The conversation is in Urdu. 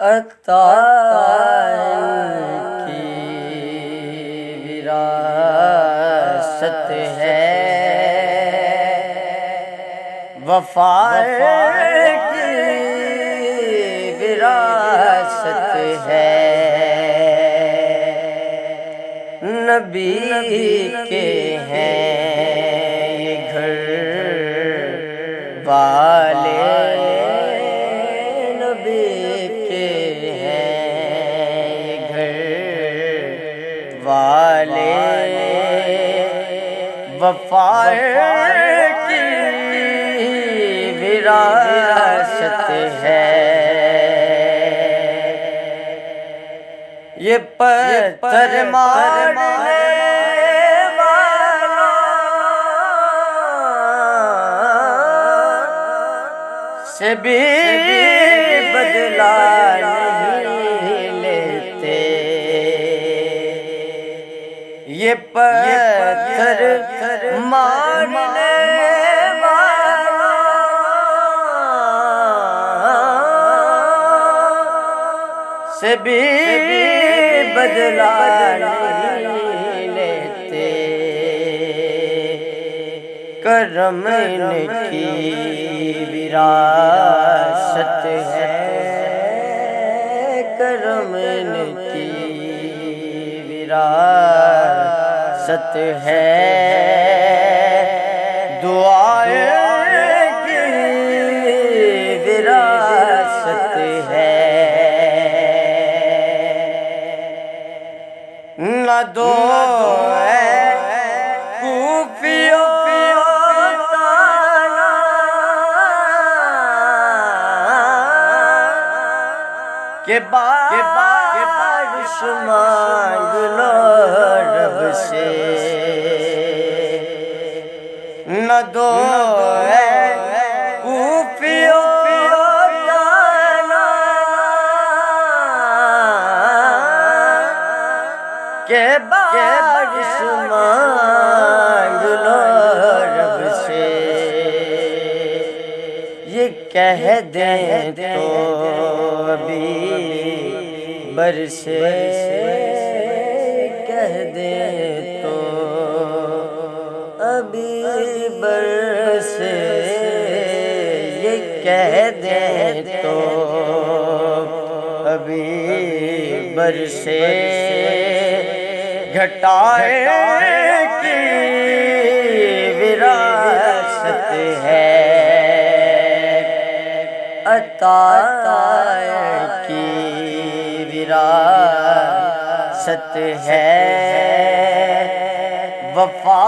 عطا کی وراثت ہے، وفا کی وراثت ہے، نبی کے ہیں یہ گھر والے، نبی کے ہیں یہ گھر والے، وفا کی وراثت ہے، یہ پتھر مارنے سے بھی بدلا نہیں لیتے، یہ پتھر مارنے سے بھی بدلا نہیں لیتے، کرم ان کی وراثت ہے، کرم ان کی وراثت ہے، دعائیں کی وراثت ہے، نہ دو کوفیوں کہ بارش مانگ لو رب سے، نہ دو کوفیوں کہ بارش مانگ لو رب سے، یہ کہہ دیں تو ابھی برسے، کہہ دیں تو ابھی برسے، یہ کہہ دیں تو ابھی برسے، گھٹائے کی وراثت ہے، عطا کی وراثت ہے، وفا